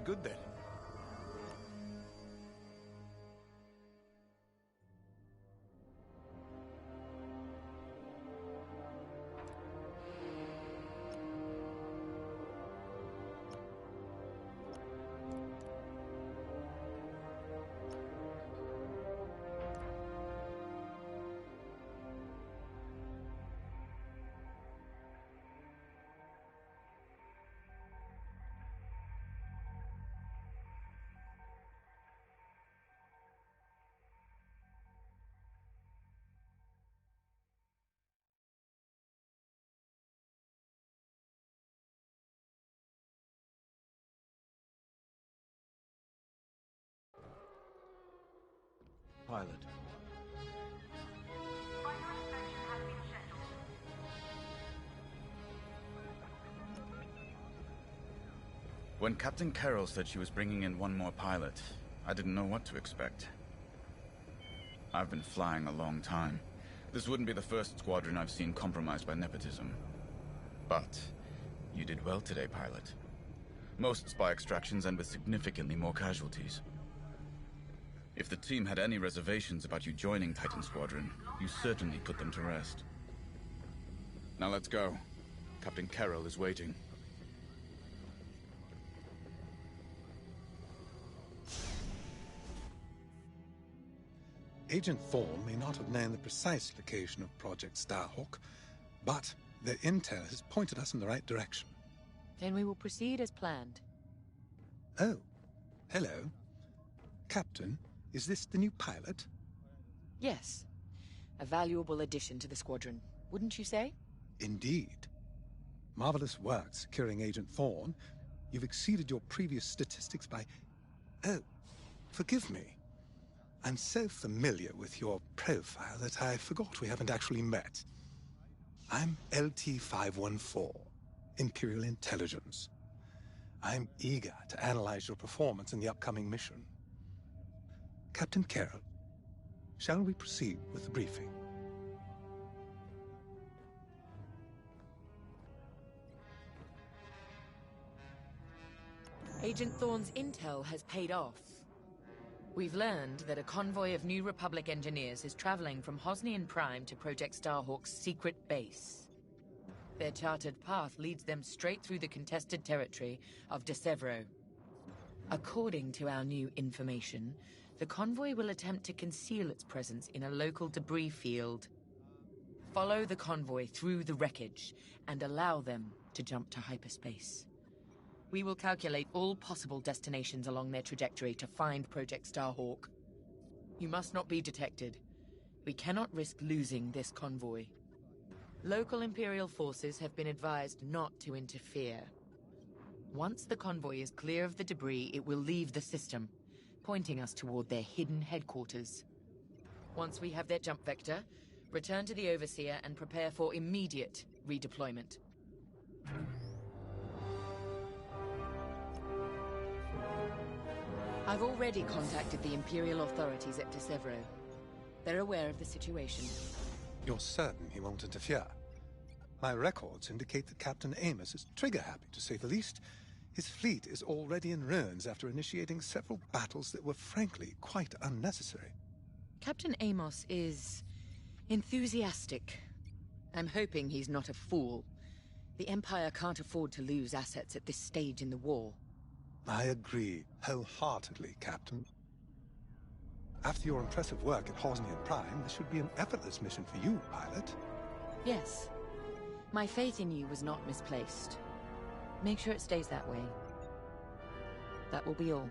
good then. Pilot. When Captain Carroll said she was bringing in one more pilot, I didn't know what to expect. I've been flying a long time. This wouldn't be the first squadron I've seen compromised by nepotism. But you did well today, pilot. Most spy extractions end with significantly more casualties. If the team had any reservations about you joining Titan Squadron, you certainly put them to rest. Now let's go. Captain Carroll is waiting. Agent Thorne may not have known the precise location of Project Starhawk, but their intel has pointed us in the right direction. Then we will proceed as planned. Oh, hello. Captain, is this the new pilot? Yes. A valuable addition to the squadron, wouldn't you say? Indeed. Marvelous work securing Agent Thorne. You've exceeded your previous statistics by... Oh, forgive me. I'm so familiar with your profile that I forgot we haven't actually met. I'm LT-514, Imperial Intelligence. I'm eager to analyze your performance in the upcoming mission. Captain Carroll, shall we proceed with the briefing? Agent Thorne's intel has paid off. We've learned that a convoy of New Republic engineers is traveling from Hosnian Prime to Project Starhawk's secret base. Their charted path leads them straight through the contested territory of De Severo. According to our new information, the convoy will attempt to conceal its presence in a local debris field. Follow the convoy through the wreckage and allow them to jump to hyperspace. We will calculate all possible destinations along their trajectory to find Project Starhawk. You must not be detected. We cannot risk losing this convoy. Local Imperial forces have been advised not to interfere. Once the convoy is clear of the debris, it will leave the system, pointing us toward their hidden headquarters. Once we have their jump vector, return to the Overseer and prepare for immediate redeployment. I've already contacted the Imperial authorities at De Severo. They're aware of the situation. You're certain he won't interfere? My records indicate that Captain Amos is trigger-happy, to say the least. His fleet is already in ruins after initiating several battles that were frankly quite unnecessary. Captain Amos is enthusiastic. I'm hoping he's not a fool. The Empire can't afford to lose assets at this stage in the war. I agree wholeheartedly, Captain. After your impressive work at Hosnian Prime, this should be an effortless mission for you, pilot. Yes. My faith in you was not misplaced. Make sure it stays that way. That will be all.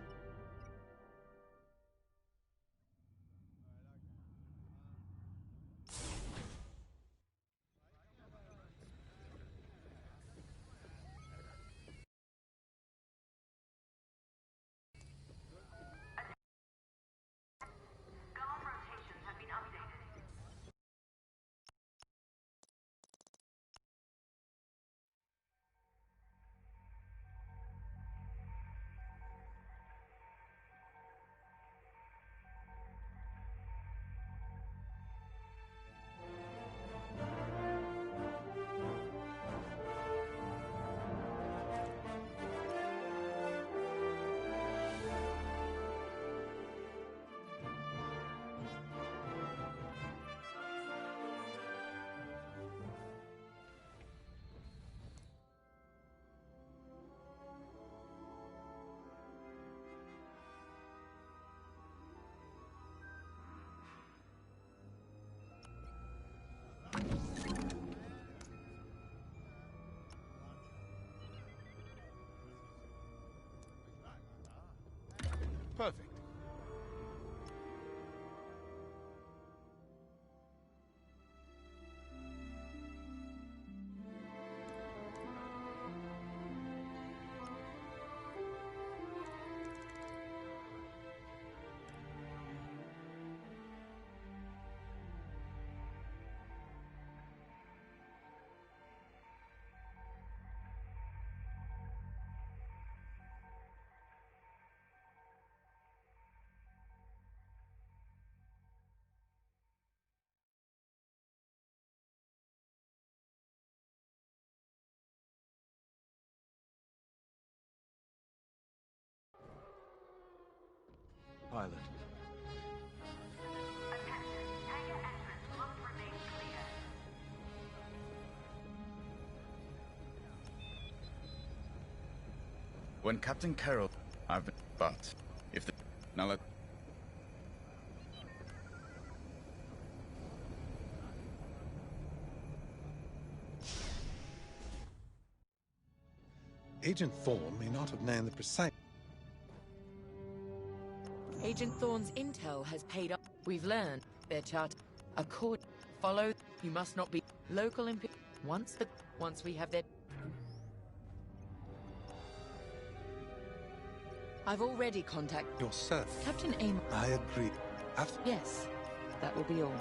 perfect. Pilot. When Captain Carroll, I've been, but if the now let. Agent Thorne may not have known the precise. Agent Thorne's intel has paid off. We've learned their chart. Follow. You must not be local. Once we have their. I've already contacted Yourself. Captain Aim. I agree. Yes, that will be all.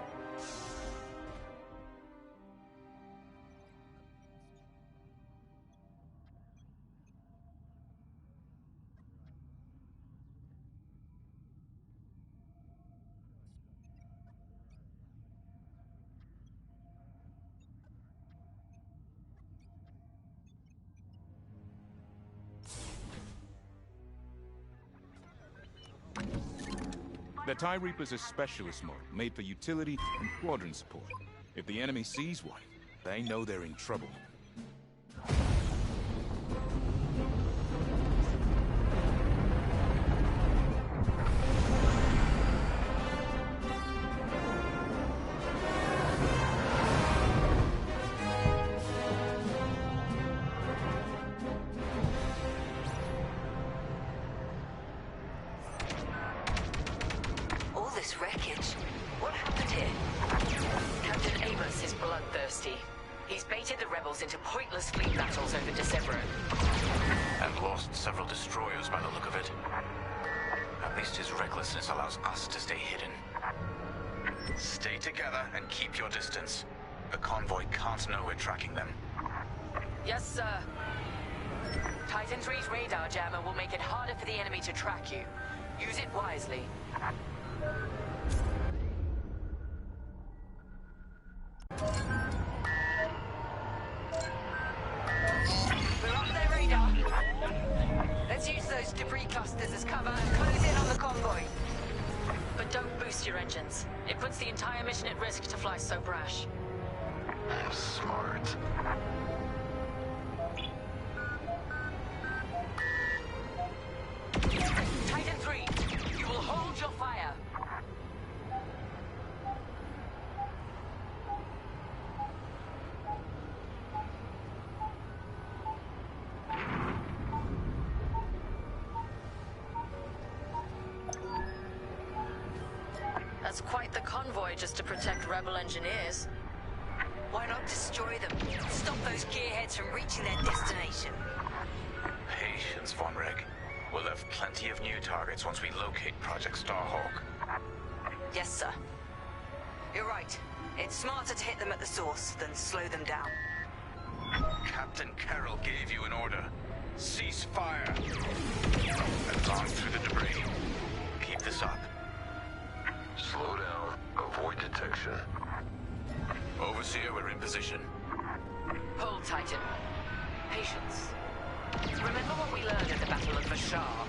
The TIE Reaper's a specialist model, made for utility and squadron support. If the enemy sees one, they know they're in trouble. Wreckage. What happened here? Captain Amos is bloodthirsty. He's baited the rebels into pointless fleet battles over December. And lost several destroyers by the look of it. At least his recklessness allows us to stay hidden. Stay together and keep your distance. The convoy can't know we're tracking them. Yes, sir. Titan 3's radar jammer will make it harder for the enemy to track you. Use it wisely. We're off their radar. Let's use those debris clusters as cover and close in on the convoy. But don't boost your engines. It puts the entire mission at risk to fly so brash. Smart. Titan 3, you will hold your fire. That's quite the convoy just to protect rebel engineers. Why not destroy them? Stop those gearheads from reaching their destination. Patience, Von Reg. We'll have plenty of new targets once we locate Project Starhawk. Yes, sir. You're right. It's smarter to hit them at the source than slow them down. Captain Carroll gave you an order. Cease fire. Advance through the debris. Keep this up. Slow down. Avoid detection. Overseer, we're in position. Hold, Titan. Patience. Remember what we learned at the Battle of Bashar?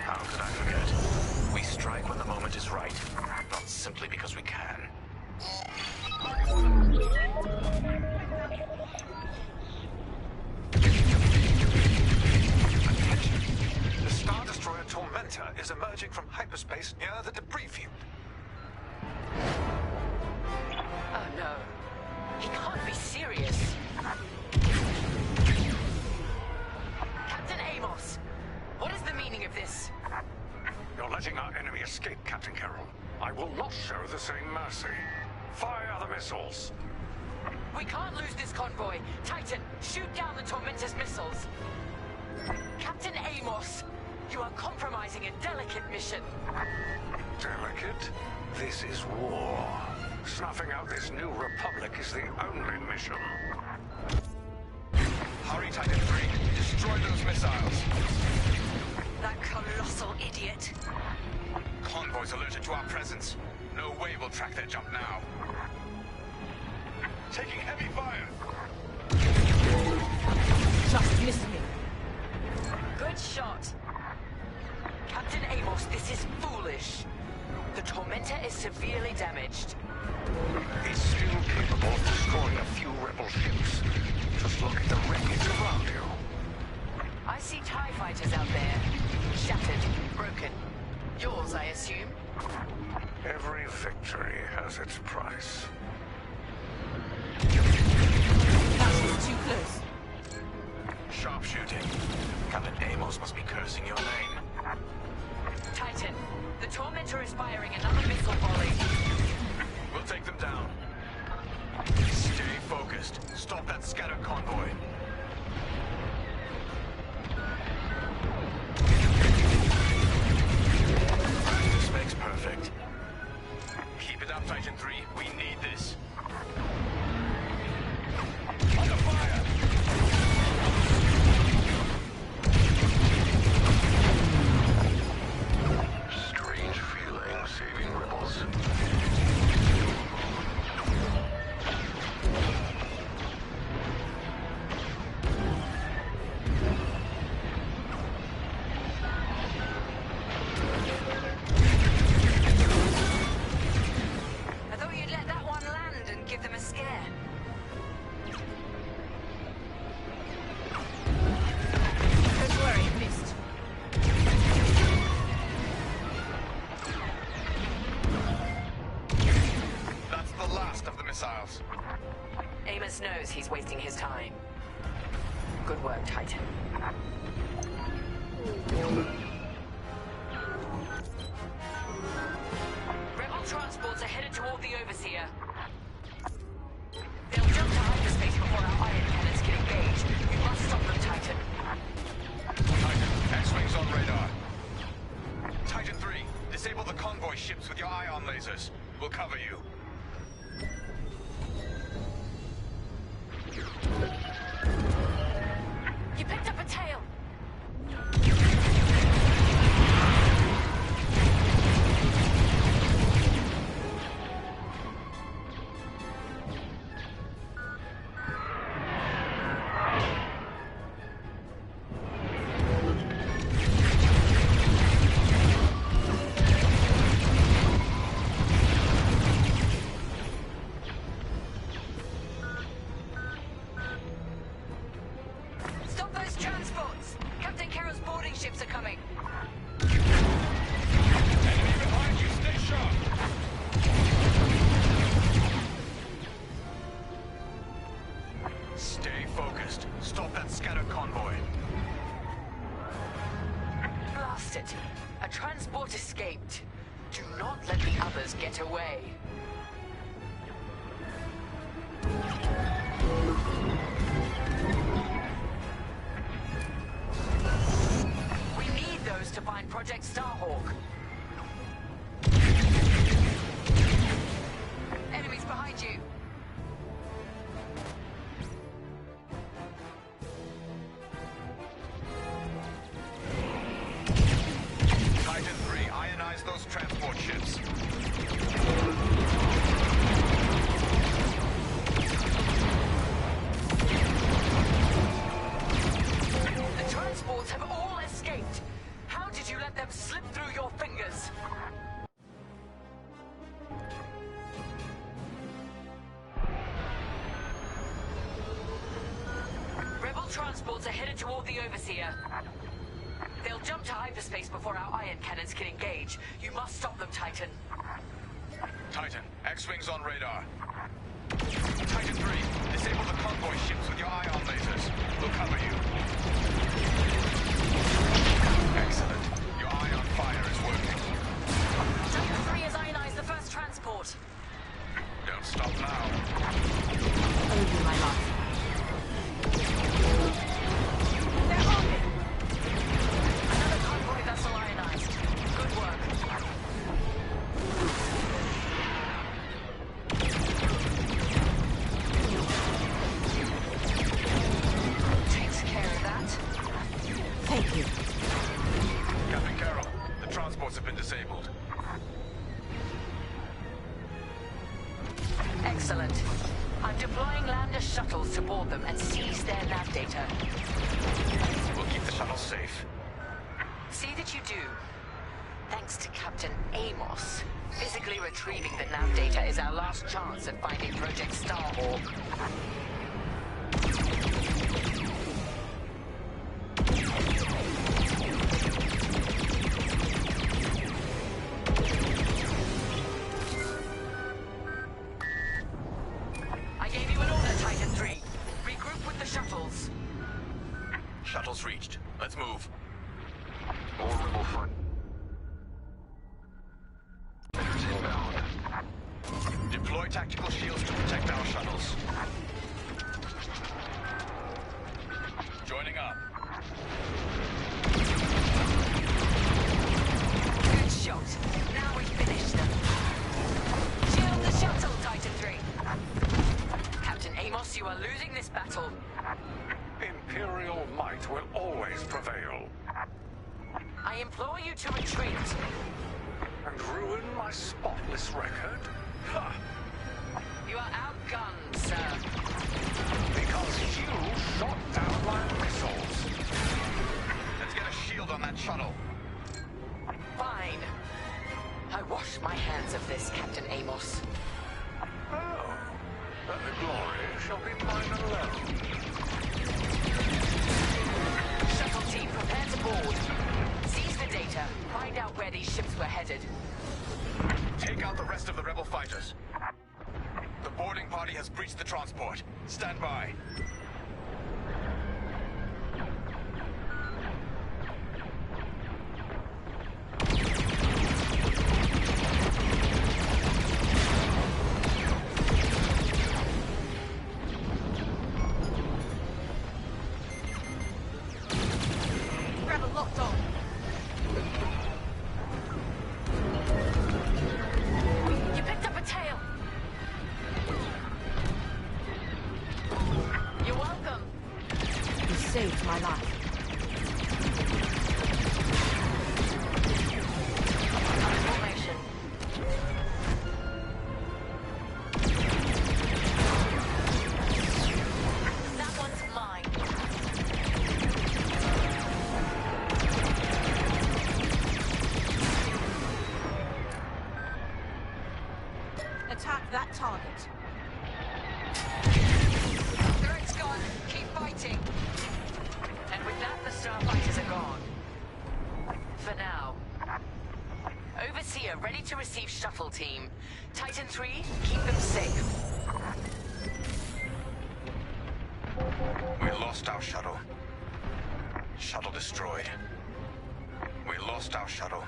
How could I forget? We strike when the moment is right, not simply because we can. The Star Destroyer Tormentor is emerging from hyperspace near the debris field. Oh no. He can't be serious. Captain Amos, what is the meaning of this? missiles. We can't lose this convoy. Titan, shoot down the Tormentor's missiles. Captain Amos, you are compromising a delicate mission. Delicate? This is war. Snuffing out this new republic is the only mission. Hurry, Titan 3. Destroy those missiles. That colossal idiot. Convoys alerted to our presence. No way we'll track their jump now. Taking heavy fire. Just missed me. Good shot. Captain Amos, this is foolish. The Tormentor is severely damaged. It's still capable of destroying a few rebel ships. Just look at the wreckage around you. I see TIE fighters out there. Shattered, broken. Yours, I assume? Every victory has its price. That was too close. Sharpshooting. Captain Amos must be cursing your name. Titan, the Tormentor is firing another missile volley. We'll take them down. Stay focused. Stop that scattered convoy. Practice makes perfect. Keep it up, Titan 3. We need this. Under fire! Strange feeling saving rebels. I thought you'd let that one land and give them a scare. Don't worry, missed. That's the last of the missiles. Amos knows he's wasting his time. Good work, Titan. Rebel transports are headed toward the Overseer. They'll jump to hyperspace before our iron cannons can engage. You must stop them, Titan. Titan, X-Wings on radar. Titan 3, disable the convoy ships with your ion lasers. We'll cover you. You picked up a tail. Stop those transports! Captain Carroll's boarding ships are coming. Enemy behind you, stay sharp! Stay focused. Stop that scattered convoy. Blast it. A transport escaped. Do not let the others get away. We need those to find Project Starhawk. Enemies behind you. Titan 3, ionize those transport ships. The transports have all escaped. How did you let them slip through your fingers? Rebel transports are headed toward the Overseer. They'll jump to hyperspace before our iron cannons can engage. You must stop them, Titan. Titan, X-Wings on radar. Titan 3, disable the convoy ships with your ion lasers. We'll cover you. Excellent. Your ion fire is working. Titan 3 has ionized the first transport. Don't Stop now. Over my life. They're on me! Another convoy vessel ionized. Good work. Takes care of that. Thank you. Captain Carroll, the transports have been disabled. Excellent. I'm deploying lander shuttles to board them and seize their nav data. We'll keep the shuttles safe. See that you do. Thanks to Captain Amos, physically retrieving the nav data is our last chance at finding Project Starhawk. I gave you an order, Titan 3. Regroup with the shuttles. Shuttles reached. Let's move. All rebel fighters inbound. Deploy tactical shields to protect our shuttles. Joining up. Good shot. Now we finish them. Shield the shuttle, Titan 3. Captain Amos, you are losing this battle. Imperial might will always prevail. I implore you to retreat. And ruin my spotless record? Ha! You are outgunned, sir. Because you shot down my missiles. Let's get a shield on that shuttle. Fine. I wash my hands of this, Captain Amos. Oh, then the glory shall be mine alone. Shuttle team, prepare to board. Seize the data. Find out where these ships were headed. Take out the rest of the rebel fighters. The boarding party has breached the transport. Stand by. Rebel locked on. You picked up a tail. You're welcome. You saved my life. Formation. That one's mine. Attack that target. Threat's gone. Keep fighting. And with that, the starfighters are gone. For now. Overseer ready to receive shuttle team. Titan 3, keep them safe. We lost our shuttle. Shuttle destroyed. We lost our shuttle.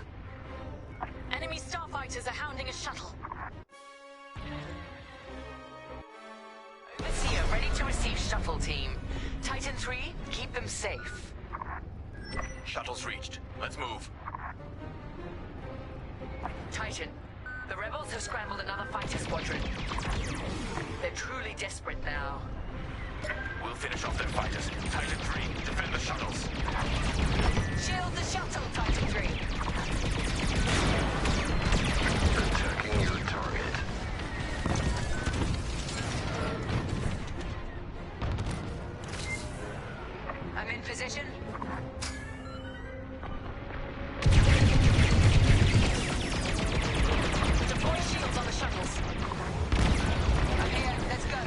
Enemy starfighters are hounding a shuttle. Overseer ready to receive shuttle team. Titan 3, keep them safe. Shuttles reached. Let's move. Titan, the rebels have scrambled another fighter squadron. They're truly desperate now. We'll finish off their fighters. Titan 3, defend the shuttles. Shield the shuttle, Titan 3. Attacking your target. I'm in position. Deploy shields on the shuttles. I'm here. Let's go.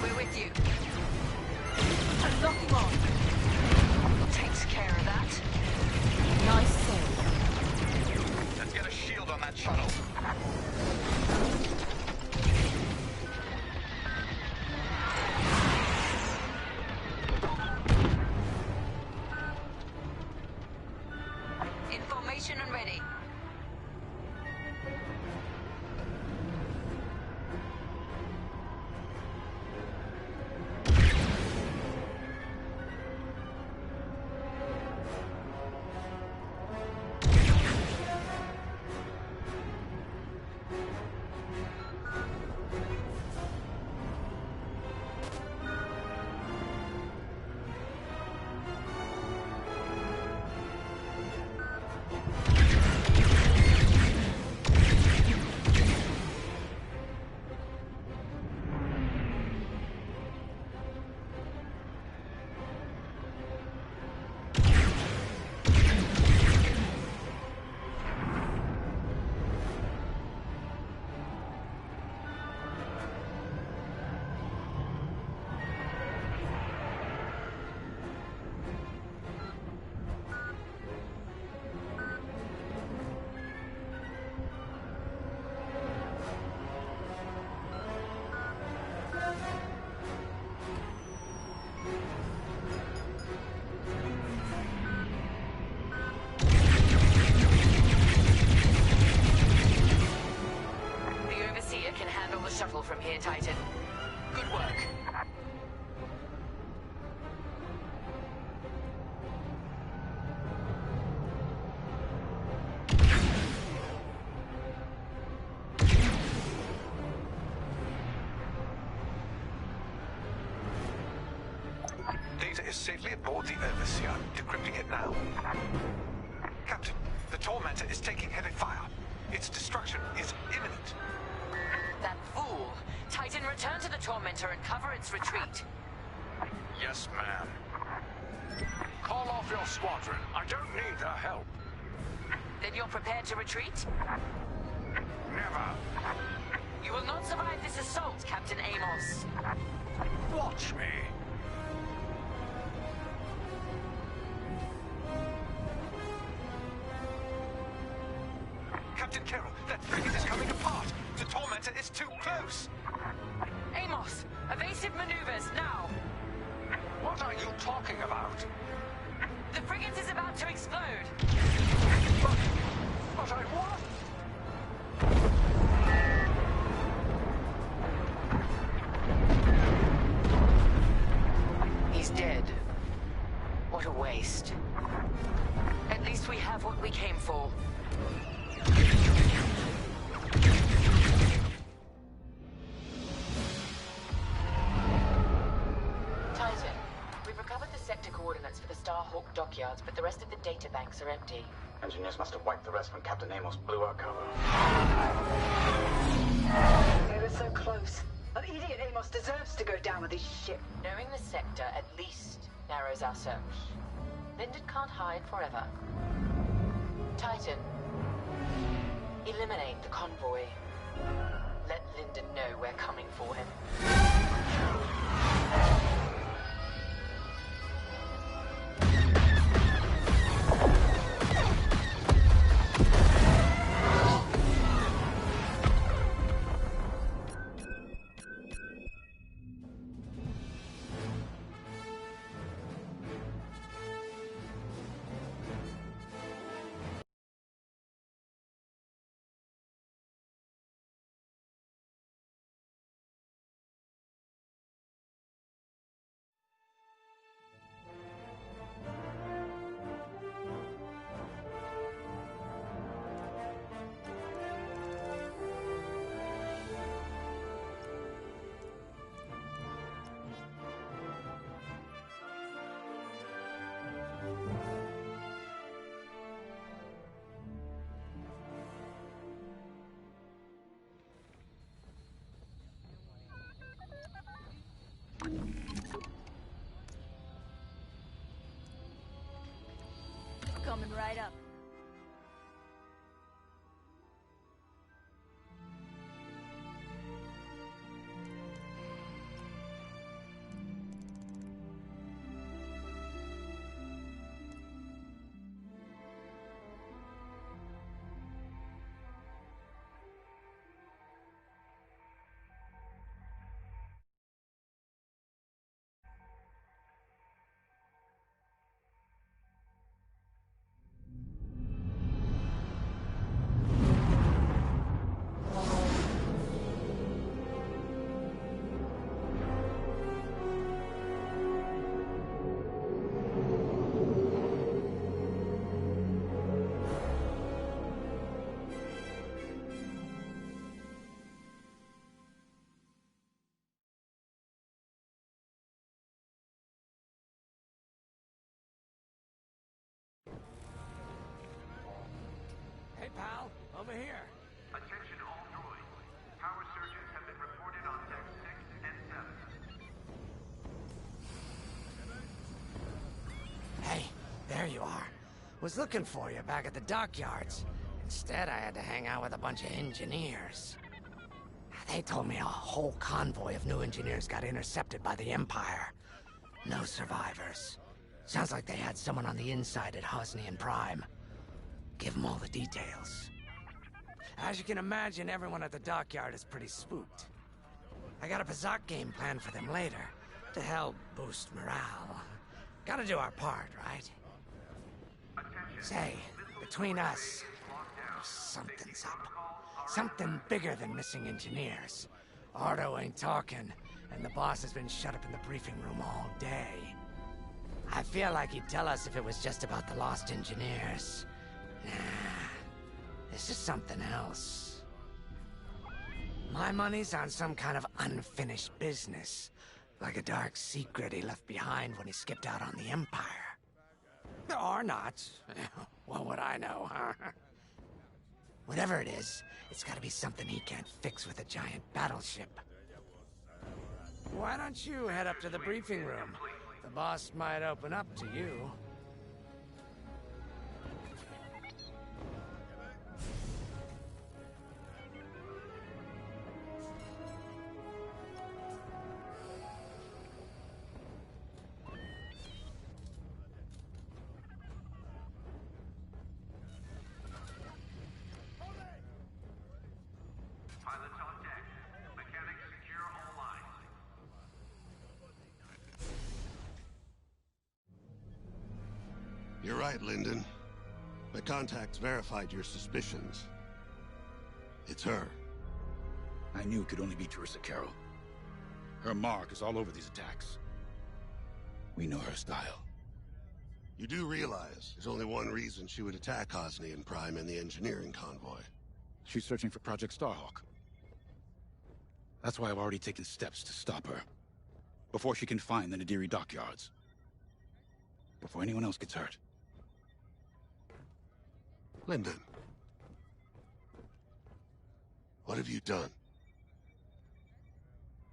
We're with you. I'm locking on. Takes care of that. Nice save. Let's get a shield on that shuttle. station and ready. From here, Titan. Good work. Data is safely aboard the Overseer. Decrypting it now. Captain, the Tormentor is taking heavy fire. Its destruction is imminent. That fool! Titan, return to the Tormentor and cover its retreat. Yes, ma'am. Call off your squadron. I don't need their help. Then you're prepared to retreat? Never. You will not survive this assault, Captain Amos. Watch me. Captain Carroll, that frigate is coming apart. The Tormentor is too close. Amos, evasive maneuvers, now! What are you talking about? The frigate is about to explode. But I what? He's dead. What a waste. At least we have what we came for. Titan, we've recovered the sector coordinates for the Starhawk dockyards, but the rest of the data banks are empty. Engineers must have wiped the rest when Captain Amos blew our cover. We were so close. An idiot Amos deserves to go down with his ship. Knowing the sector at least narrows our search. Linden can't hide forever. Titan, eliminate the convoy. Let Linden know we're coming for him. Coming right up. over here. Attention all droids. Power surges have been reported on decks 6 and 7. Hey, there you are. Was looking for you back at the dockyards. Instead, I had to hang out with a bunch of engineers. They told me a whole convoy of new engineers got intercepted by the Empire. No survivors. Sounds like they had someone on the inside at Hosnian Prime. Give them all the details. As you can imagine, everyone at the dockyard is pretty spooked. I got a Pazak game planned for them later, to help boost morale. Gotta do our part, right? Say, between us, something's up. Something bigger than missing engineers. Ardo ain't talking, and the boss has been shut up in the briefing room all day. I feel like he'd tell us if it was just about the lost engineers. Nah, this is something else. My money's on some kind of unfinished business, like a dark secret he left behind when he skipped out on the Empire. Or not. What would I know, huh? Whatever it is, it's gotta be something he can't fix with a giant battleship. Why don't you head up to the briefing room? The boss might open up to you. Pilots on deck. Mechanics secure all lines. You're right, Lyndon. My contacts verified your suspicions. It's her. I knew it could only be Teresa Carroll. Her mark is all over these attacks. We know her style. You do realize there's only one reason she would attack Hosnian Prime and the engineering convoy. She's searching for Project Starhawk. That's why I've already taken steps to stop her. Before she can find the Nadiri dockyards. Before anyone else gets hurt. Lyndon. What have you done?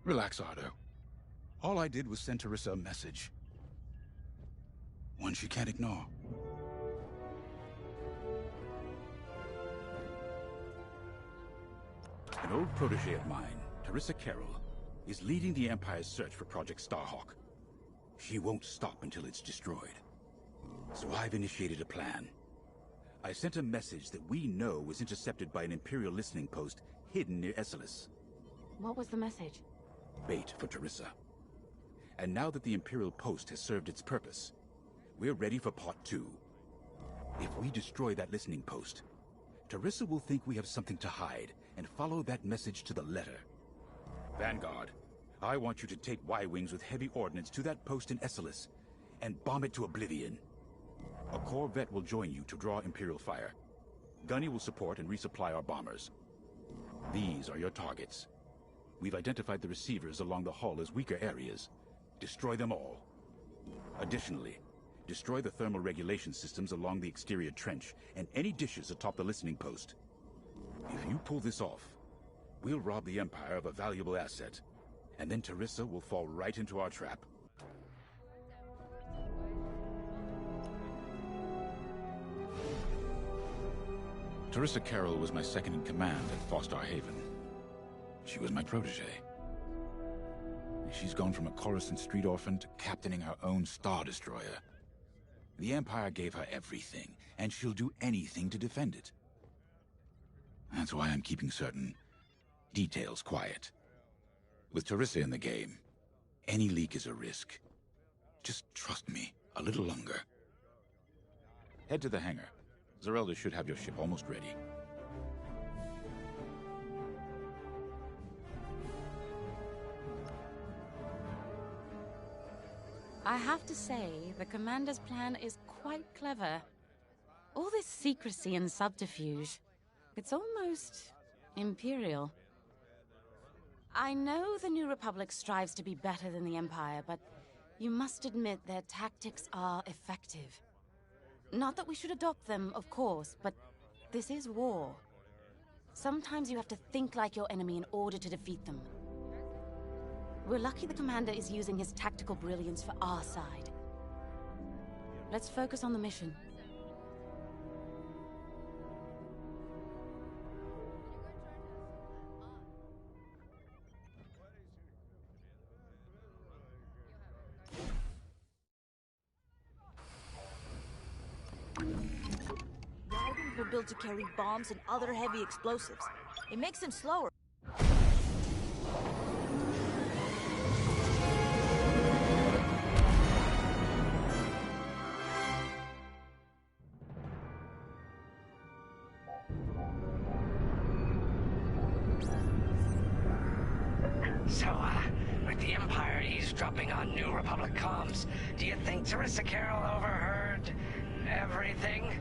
Relax, Ardo. All I did was send Teresa a message. One she can't ignore. An old protege of mine, Teresa Carroll, is leading the Empire's search for Project Starhawk. She won't stop until it's destroyed. So I've initiated a plan. I sent a message that we know was intercepted by an Imperial listening post hidden near Esselis. What was the message? Bait for Teresa. And now that the Imperial post has served its purpose, we're ready for part 2. If we destroy that listening post, Teresa will think we have something to hide and follow that message to the letter. Vanguard, I want you to take Y-Wings with heavy ordnance to that post in Esselis and bomb it to oblivion. A corvette will join you to draw Imperial fire. Gunny will support and resupply our bombers. These are your targets. We've identified the receivers along the hull as weaker areas. Destroy them all. Additionally, destroy the thermal regulation systems along the exterior trench and any dishes atop the listening post. If you pull this off, we'll rob the Empire of a valuable asset, and then Teresa will fall right into our trap. Teresa Carroll was my second in command at Fostar Haven. She was my protege. She's gone from a Coruscant street orphan to captaining her own Star Destroyer. The Empire gave her everything, and she'll do anything to defend it. That's why I'm keeping certain details quiet. With Teresa in the game, any leak is a risk. Just trust me a little longer. Head to the hangar. Zerelda should have your ship almost ready. I have to say, the Commander's plan is quite clever. All this secrecy and subterfuge, it's almost Imperial. I know the New Republic strives to be better than the Empire, but you must admit their tactics are effective. Not that we should adopt them, of course, but this is war. Sometimes you have to think like your enemy in order to defeat them. We're lucky the commander is using his tactical brilliance for our side. Let's focus on the mission. Wagons were built to carry bombs and other heavy explosives. It makes them slower. So, with the Empire eavesdropping on New Republic comms, do you think Teresa Carroll overheard everything?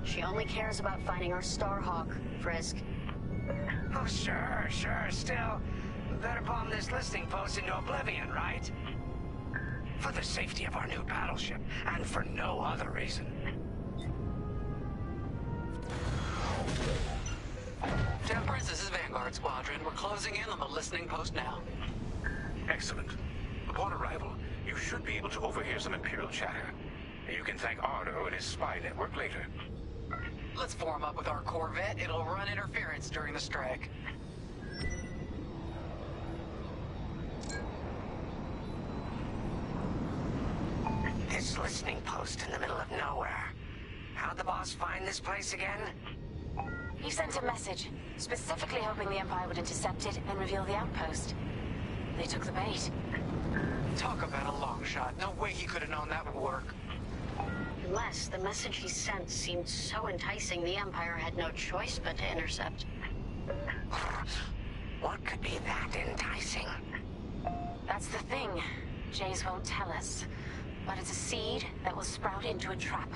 She only cares about finding our Starhawk, Frisk. Oh, sure. Still, better bomb this listening post into oblivion, right? For the safety of our new battleship, and for no other reason. Temperance, this is Vanguard Squadron. We're closing in on the listening post now. Excellent. Upon arrival, you should be able to overhear some Imperial chatter. You can thank Ardo and his spy network later. Let's form up with our Corvette. It'll run interference during the strike. This listening post in the middle of nowhere. How'd the boss find this place again? He sent a message, specifically hoping the Empire would intercept it and reveal the outpost. They took the bait. Talk about a long shot. No way he could have known that would work. Unless the message he sent seemed so enticing the Empire had no choice but to intercept. What could be that enticing? That's the thing. Jays won't tell us. But it's a seed that will sprout into a trap.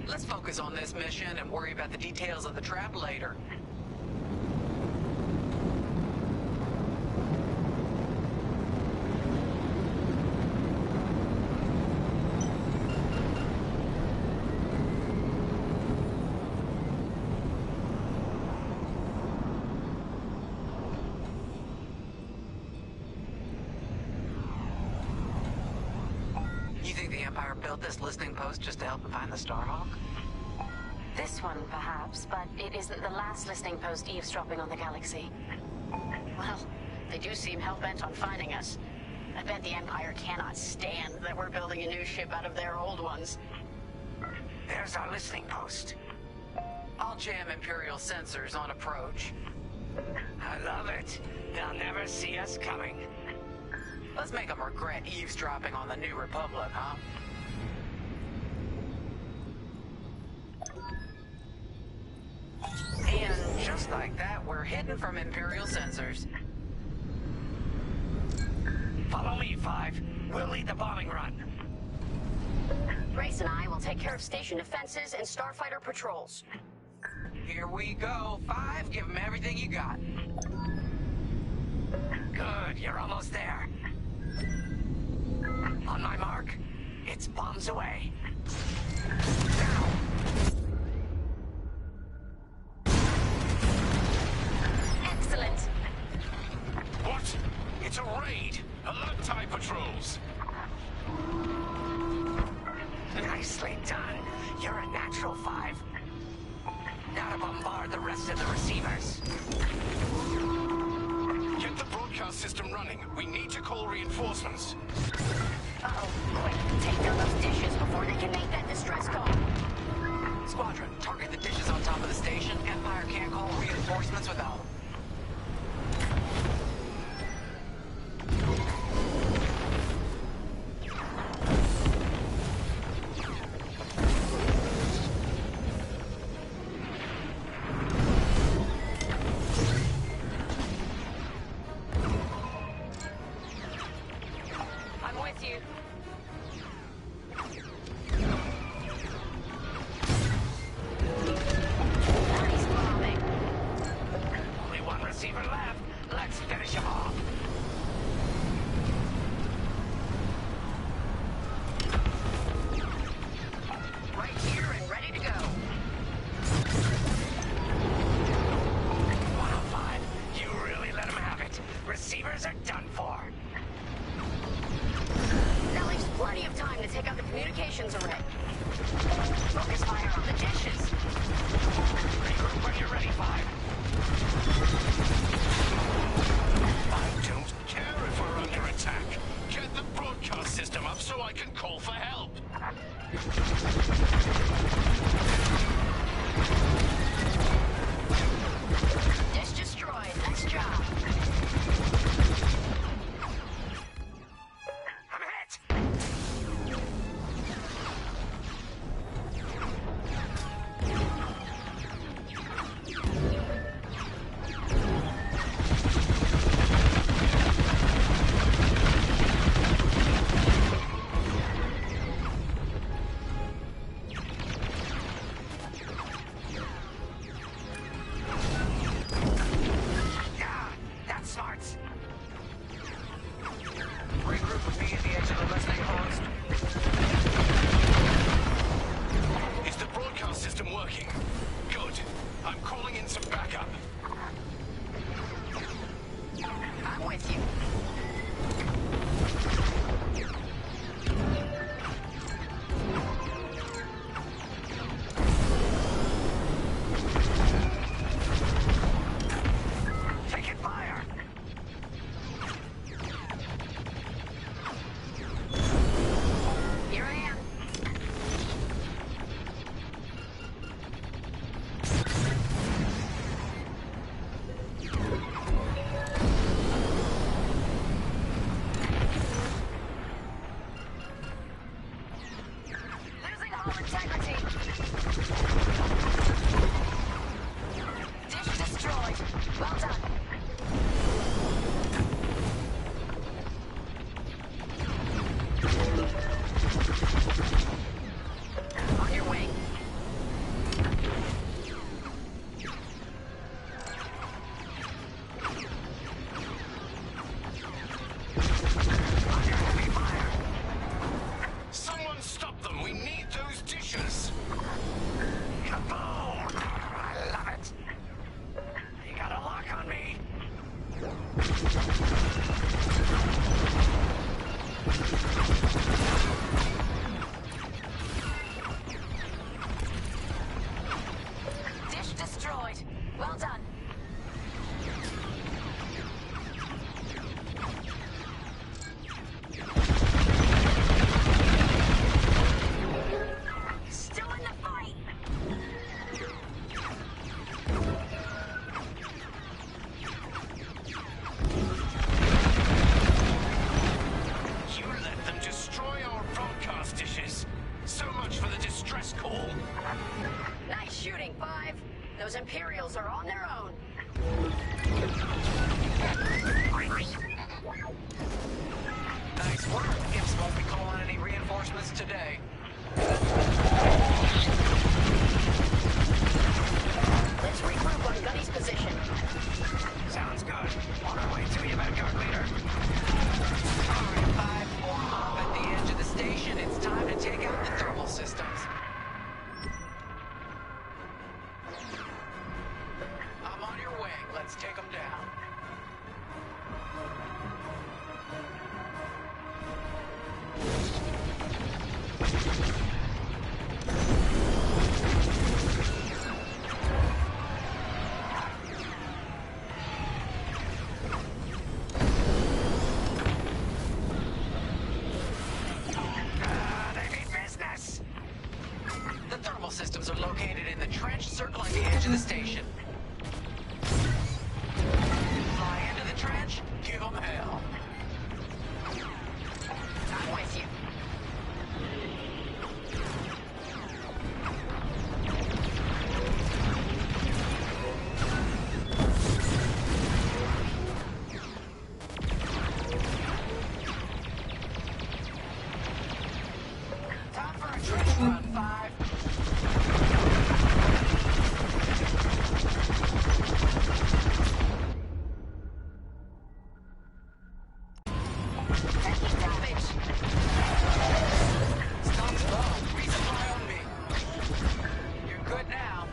Let's focus on this mission and worry about the details of the trap later. You think the Empire built this listening post just to help them find the Starhawk? This one, perhaps, but it isn't the last listening post eavesdropping on the galaxy. Well, they do seem hell-bent on finding us. I bet the Empire cannot stand that we're building a new ship out of their old ones. There's our listening post. I'll jam Imperial sensors on approach. I love it. They'll never see us coming. Let's make them regret eavesdropping on the New Republic, huh? And just like that, we're hidden from Imperial sensors. Follow me, Five. We'll lead the bombing run. Grace and I will take care of station defenses and starfighter patrols. Here we go. Five, give them everything you got. Good, you're almost there. On my mark, it's bombs away. Now! Excellent! What? It's a raid! Alert TIE patrols! Nicely done. You're a natural, Five. Now to bombard the rest of the receivers. Get the broadcast system running. We need to call reinforcements. Uh-oh, quick, take down those dishes before they can make that distress call. Squadron, target the dishes on top of the station. Empire can't call reinforcements without them. Internal integrity. Dish destroyed. Well done. On your way. Someone stop them! We need those dishes! Kaboom! I love it! You got a lock on me! Dish destroyed. Well done. Still in the fight. You let them destroy our broadcast dishes! So much for the distress call! Nice shooting, Five. Those Imperials are on their own. Nice work. Imps won't be calling any reinforcements today. Let's regroup on Gunny's position. Sounds good. On our way to you, Vanguard Leader. Alright, Five, form up at the edge of the station. It's time to take out the thermal systems. I'm on your way. Let's take them down. They mean business! The thermal systems are located in the trench circling the edge of the station. Fly into the trench, give them hell. I'm with you. Time for a trench run, Five. Taking damage. Stock's low. Resupply on me. You're good now.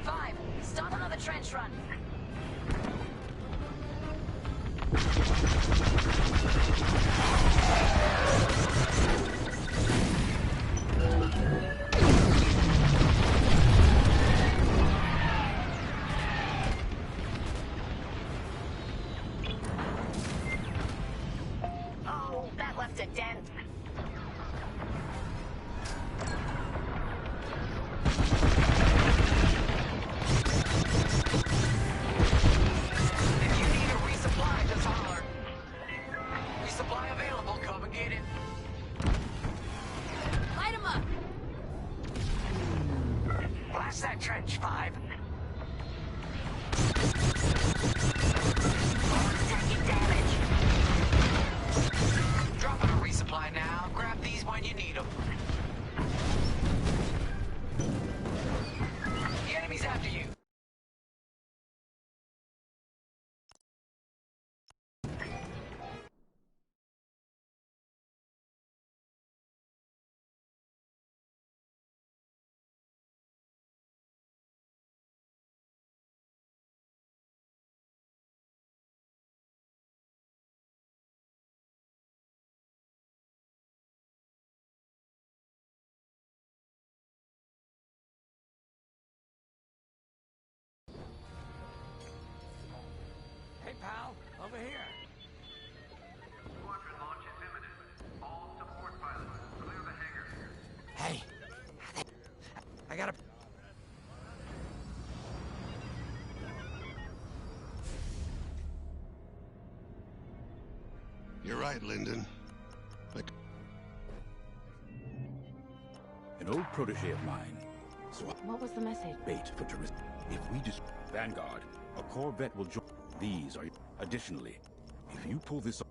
Five. Start another trench run. Oh, that left a dent. If you need a resupply, just holler. Resupply available. Come and get it. Light 'em up. Blast that trench, Five. Taking damage. Dropping a resupply now. Grab these when you need them. The enemy's after you. I gotta... You're right, Lyndon. An old protege of mine. So What was the message? bait for Teresa. If we just Vanguard, a Corvette will join. These are additionally. If you pull this off.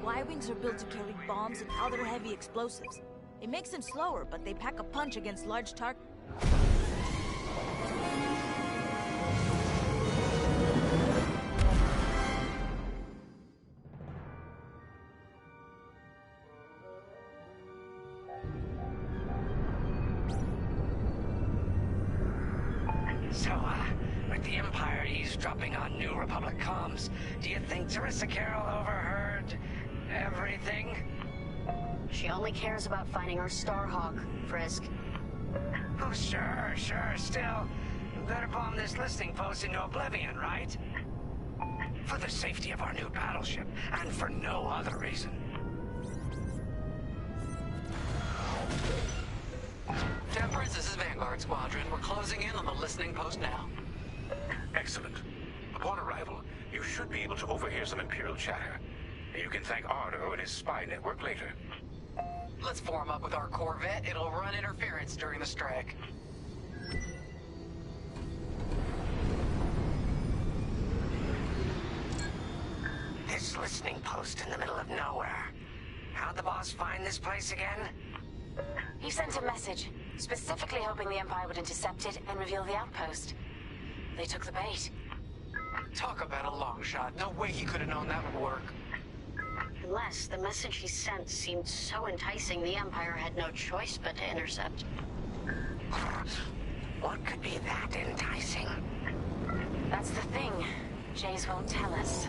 Y-wings are built to carry bombs and other heavy explosives. It makes them slower, but they pack a punch against large targets. So, with the Empire eavesdropping on New Republic comms, do you think Teresa Carroll overheard everything? She only cares about finding our Starhawk, Frisk. Oh, sure. Still, better bomb this listening post into oblivion, right? For the safety of our new battleship, and for no other reason. Temperance, this is Vanguard Squadron. We're closing in on the listening post now. Excellent. Upon arrival, you should be able to overhear some Imperial chatter. You can thank Ardo and his spy network later. Let's form up with our Corvette. It'll run interference during the strike. This listening post in the middle of nowhere. How'd the boss find this place again? He sent a message, specifically hoping the Empire would intercept it and reveal the outpost. They took the bait. Talk about a long shot. No way he could have known that would work. Unless the message he sent seemed so enticing, the Empire had no choice but to intercept. What could be that enticing? That's the thing. Jays won't tell us.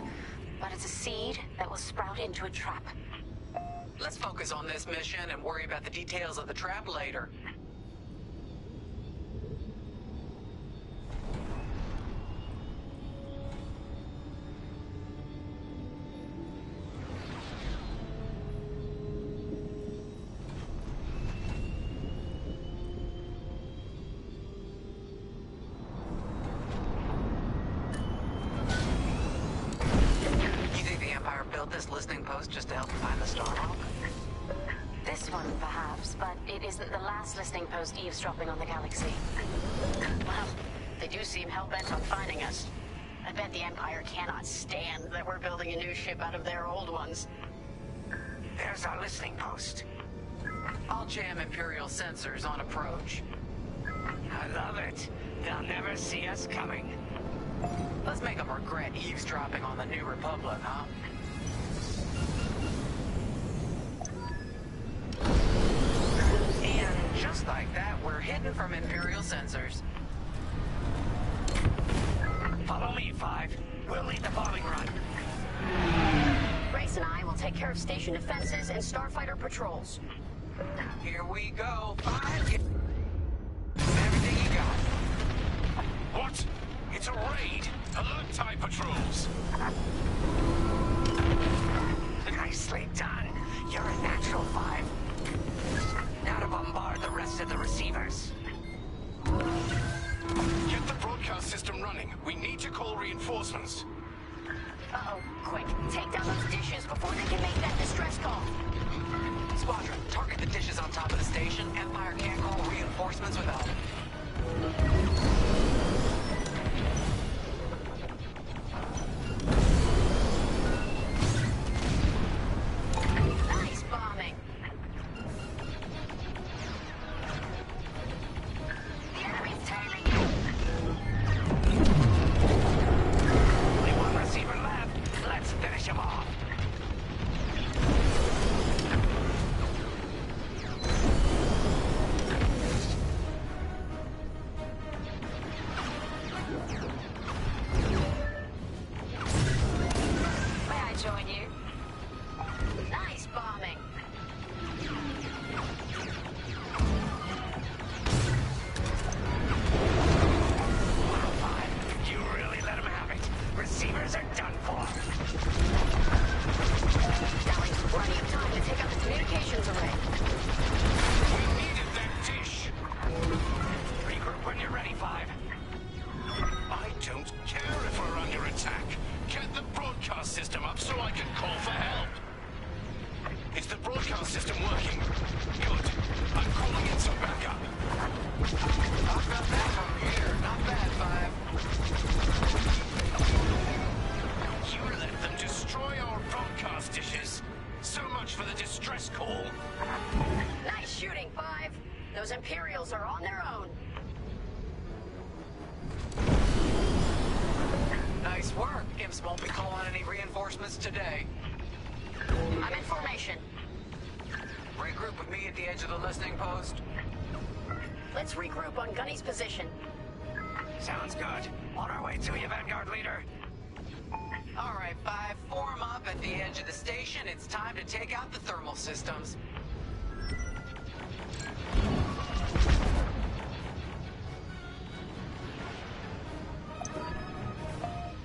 But it's a seed that will sprout into a trap. Let's focus on this mission and worry about the details of the trap later. This listening post just to help find the Starhawk? This one, perhaps, but it isn't the last listening post eavesdropping on the galaxy. Well, they do seem hell-bent on finding us. I bet the Empire cannot stand that we're building a new ship out of their old ones. There's our listening post. I'll jam Imperial sensors on approach. I love it. They'll never see us coming. Let's make them regret eavesdropping on the New Republic, huh? And just like that, we're hidden from Imperial sensors. Follow me, Five. We'll lead the bombing run. Grace and I will take care of station defenses and starfighter patrols. Here we go, Five. Get everything you got. What? It's a raid! Alert TIE patrols! Nicely done. You're a natural, Five. Now to bombard the rest of the receivers. Get the broadcast system running. We need to call reinforcements. Uh-oh. Quick, take down those dishes before they can make that distress call. Squadron, target the dishes on top of the station. Empire can't call reinforcements without them. Nice bombing. The enemy's tailing you. Only one receiver left. Let's finish him off. system working. Good. I'm calling in some backup. I've got that over here. Not bad, Five. You let them destroy our broadcast dishes. So much for the distress call. Nice shooting, Five. Those Imperials are on their own. Nice work. Imps won't be calling any reinforcements today. I'm in formation. Regroup with me at the edge of the listening post. Let's regroup on Gunny's position. Sounds good. On our way to you, Vanguard Leader. All right, Five, form up at the edge of the station. It's time to take out the thermal systems.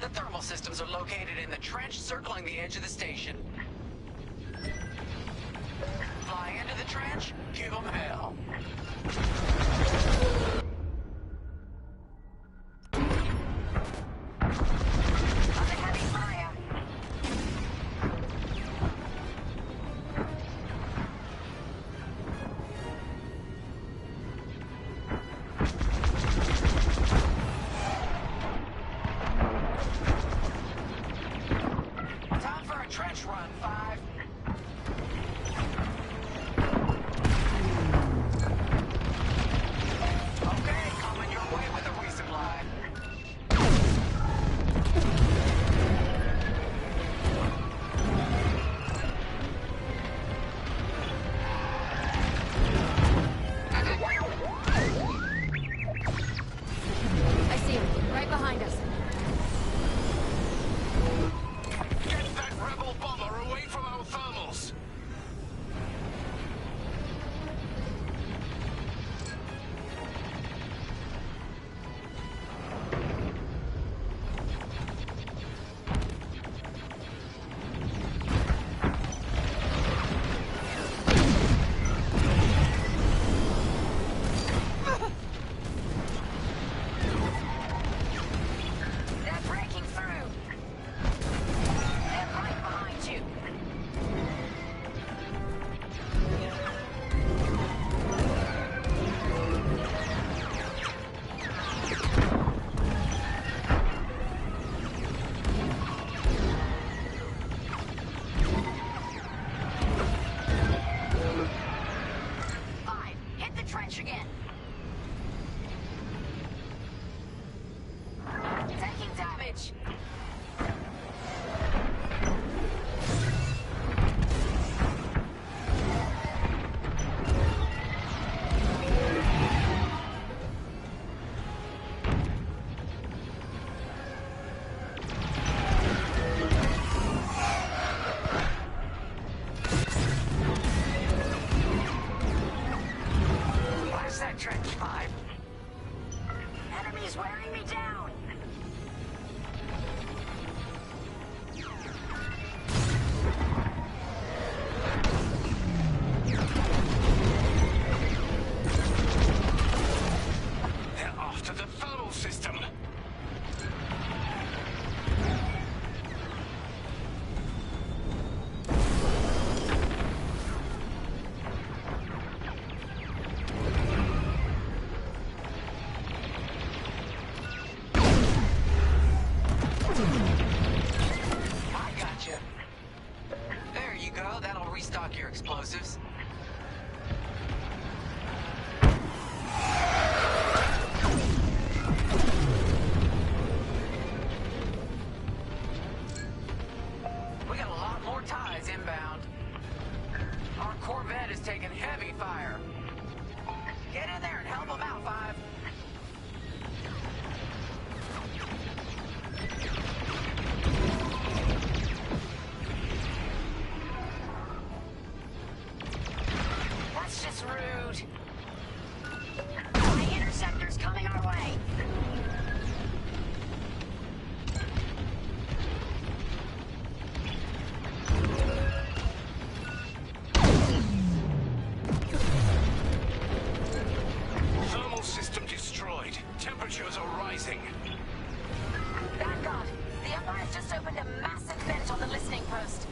The thermal systems are located in the trench circling the edge of the station. Fly into the trench, give them hell. Time for a trench run, Five. Okay, coming your way with a resupply. I see him, right behind us. Get that rebel bomber away from our thermals. They're breaking through. They're right behind you. Five, hit the trench again. Taking damage. Blast that trench, Five. Enemies wearing me down. They're after the thermal system. I gotcha. There you go. That'll restock your explosives. We got a lot more ties inbound. Our Corvette is taking heavy fire. Get in there and help them out, Five. That's just rude. My interceptor's coming our way. Thermal system destroyed. Temperatures are rising. Vanguard, the Empire's just opened a massive vent on the listening post.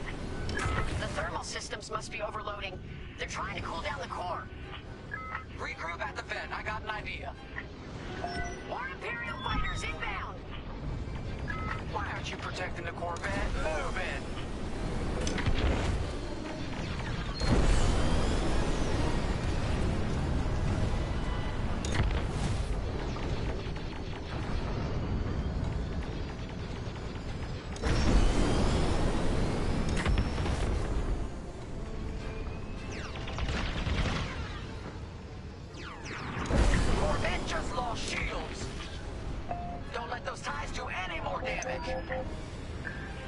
The thermal systems must be overloading. They're trying to cool down the core. Regroup at the vent. I got an idea. More Imperial fighters inbound. Why aren't you protecting the Corvette? Move it.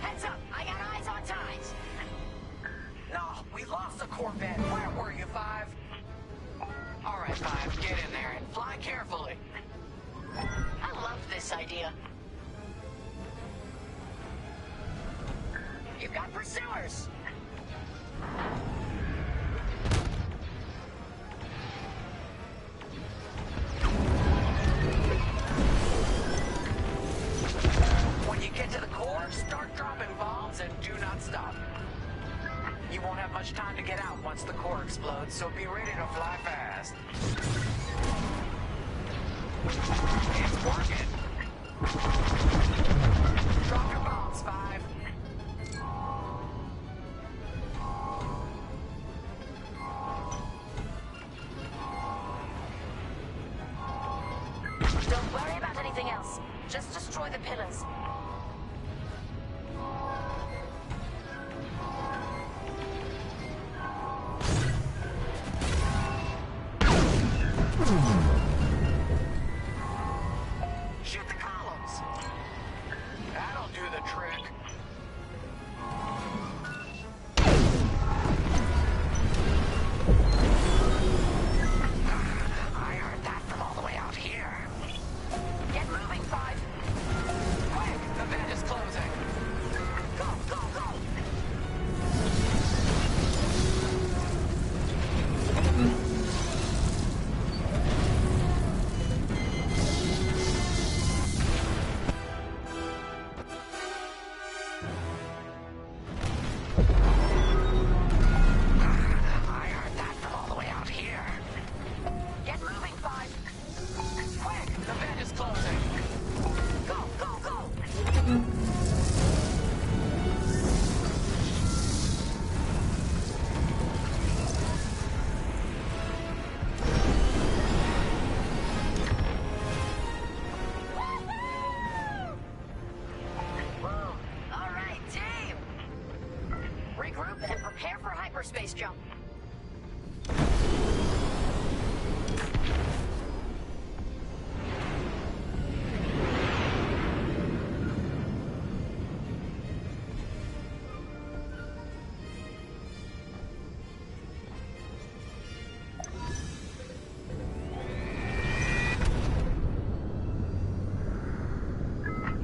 Heads up, I got eyes on ties. No, we lost the Corvette. Where were you, Five? All right, Five, get in there and fly carefully. I love this idea. You've got pursuers. When you get to the core, start dropping bombs and do not stop. You won't have much time to get out once the core explodes, so be ready to fly fast. It's working. Drop your bombs, Five. Don't worry about anything else. Just destroy the pillars. Shoot the columns. That'll do the trick. I heard that from all the way out here. Get moving, Five. Quick, the vent is closing. Go, go, go! I heard that from all the way out here. Get moving, Five. Quick, the vent is closing. Go, go, go! Woo! All right, team! Regroup and prepare for hyperspace jump.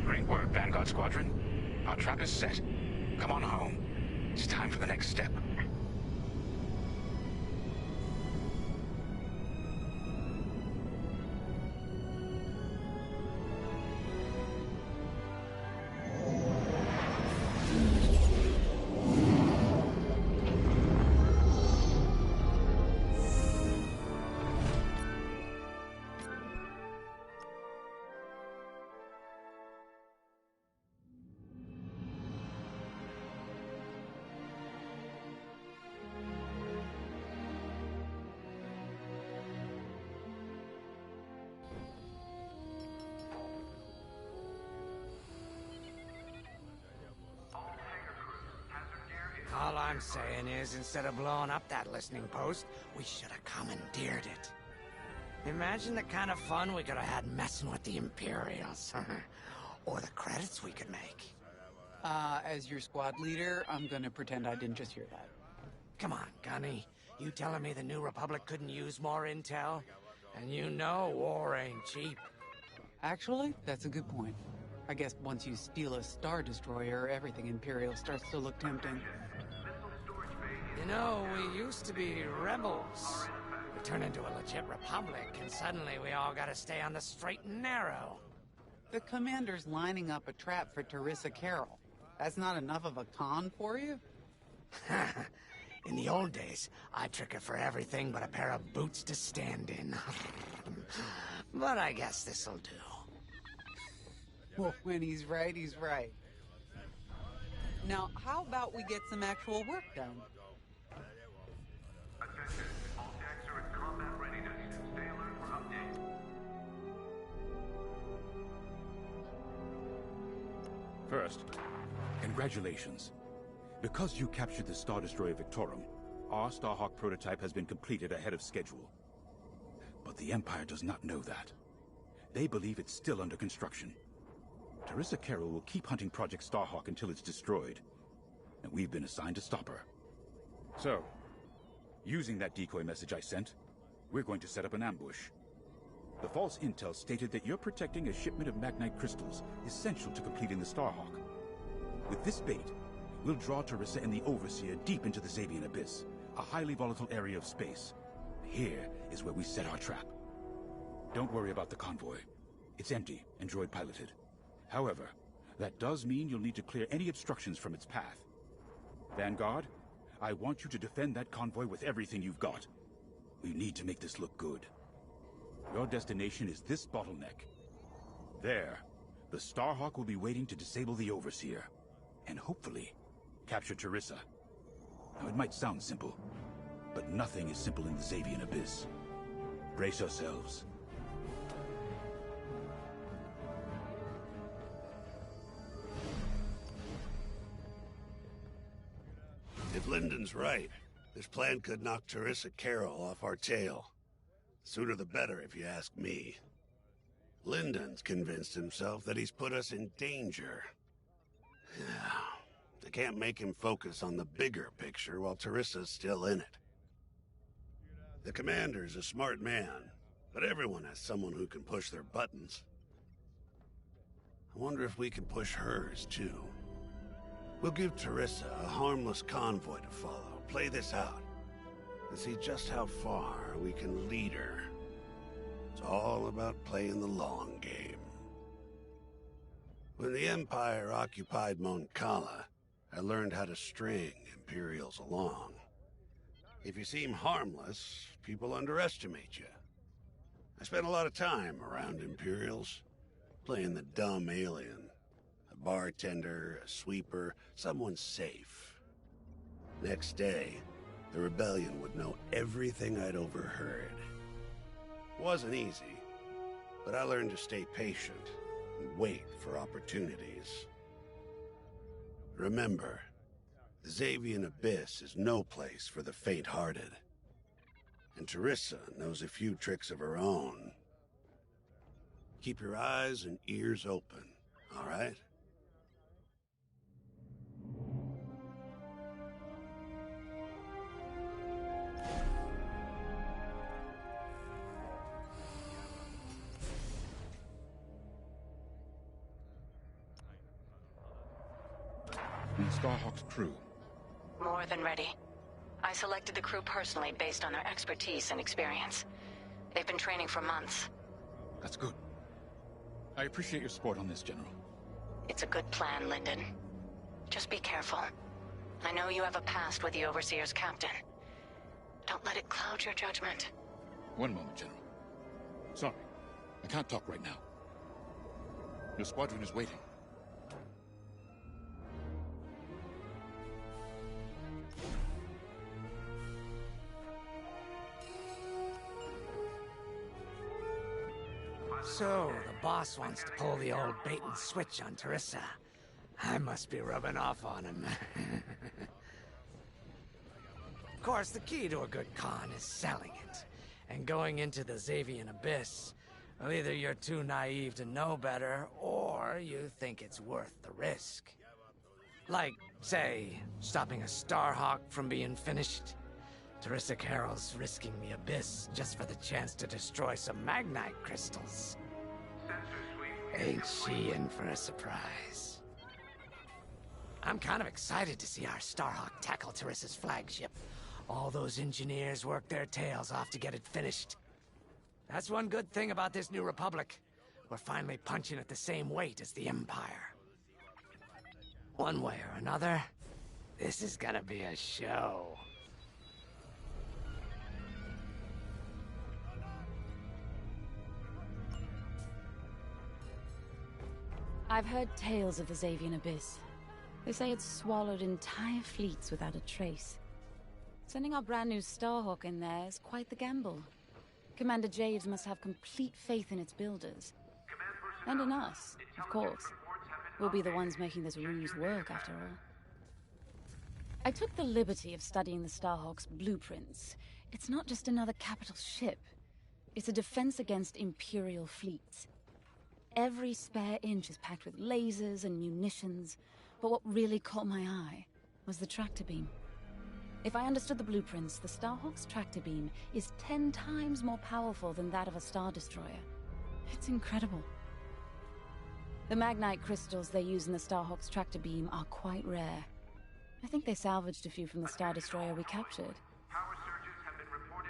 Great work, Vanguard Squadron. Our trap is set. Come on home. It's time for the next step. All I'm saying is, instead of blowing up that listening post, we should have commandeered it. Imagine the kind of fun we could have had messing with the Imperials. Or the credits we could make. As your squad leader, I'm gonna pretend I didn't just hear that. Come on, Gunny. You telling me the New Republic couldn't use more intel? And you know war ain't cheap. Actually, that's a good point. I guess once you steal a Star Destroyer, everything Imperial starts to look tempting. You know, we used to be rebels. We turned into a legit republic, and suddenly we all gotta stay on the straight and narrow. The commander's lining up a trap for Teresa Carroll. That's not enough of a con for you? In the old days, I'd trick her for everything but a pair of boots to stand in. But I guess this'll do. Well, when he's right, he's right. Now, how about we get some actual work done? Attention, all decks are in combat readiness. Stay alert for updates. First, congratulations. Because you captured the Star Destroyer Victorum, our Starhawk prototype has been completed ahead of schedule. But the Empire does not know that. They believe it's still under construction. Teresa Carroll will keep hunting Project Starhawk until it's destroyed, and we've been assigned to stop her. So, using that decoy message I sent, we're going to set up an ambush. The false intel stated that you're protecting a shipment of magnite crystals essential to completing the Starhawk. With this bait, we'll draw Teresa and the Overseer deep into the Xavian Abyss, a highly volatile area of space. Here is where we set our trap. Don't worry about the convoy. It's empty and droid-piloted. However, that does mean you'll need to clear any obstructions from its path. Vanguard, I want you to defend that convoy with everything you've got. We need to make this look good. Your destination is this bottleneck. There, the Starhawk will be waiting to disable the Overseer, and hopefully, capture Teresa. Now, it might sound simple, but nothing is simple in the Xavian Abyss. Brace yourselves. If Lyndon's right, this plan could knock Teresa Carroll off our tail. Sooner the better, if you ask me. Lyndon's convinced himself that he's put us in danger. They can't make him focus on the bigger picture while Teresa's still in it. The commander's a smart man, but everyone has someone who can push their buttons. I wonder if we can push hers, too. We'll give Teresa a harmless convoy to follow, play this out, and see just how far we can lead her. It's all about playing the long game. When the Empire occupied Mon Cala, I learned how to string Imperials along. If you seem harmless, people underestimate you. I spent a lot of time around Imperials, playing the dumb alien. A bartender, a sweeper, someone safe. Next day, the rebellion would know everything I'd overheard. It wasn't easy, but I learned to stay patient and wait for opportunities. Remember, the Xavian Abyss is no place for the faint-hearted. And Teresa knows a few tricks of her own. Keep your eyes and ears open, all right? And Starhawk's crew. More than ready. I selected the crew personally based on their expertise and experience. They've been training for months. That's good. I appreciate your support on this, General. It's a good plan, Lyndon. Just be careful. I know you have a past with the Overseer's captain. Don't let it cloud your judgment. One moment, General. Sorry, I can't talk right now. Your squadron is waiting. So, the boss wants to pull the old bait and switch on Teresa. I must be rubbing off on him. Of course, the key to a good con is selling it. And going into the Xavian Abyss, well, either you're too naive to know better, or you think it's worth the risk. Like, say, stopping a Starhawk from being finished. Teresa Carroll's risking the Abyss just for the chance to destroy some magnite crystals. Ain't she in for a surprise? I'm kind of excited to see our Starhawk tackle Teresa's flagship. All those engineers work their tails off to get it finished. That's one good thing about this new Republic. We're finally punching at the same weight as the Empire. One way or another, this is gonna be a show. I've heard tales of the Xavian Abyss. They say it's swallowed entire fleets without a trace. Sending our brand new Starhawk in there is quite the gamble. Commander Jades must have complete faith in its builders. And in us, of course. We'll be the ones making this ruse work, after all. I took the liberty of studying the Starhawk's blueprints. It's not just another capital ship. It's a defense against Imperial fleets. Every spare inch is packed with lasers and munitions, but what really caught my eye was the tractor beam. If I understood the blueprints, the Starhawk's tractor beam is 10 times more powerful than that of a Star Destroyer. It's incredible. The Magnite crystals they use in the Starhawk's tractor beam are quite rare. I think they salvaged a few from the Star Destroyer we captured.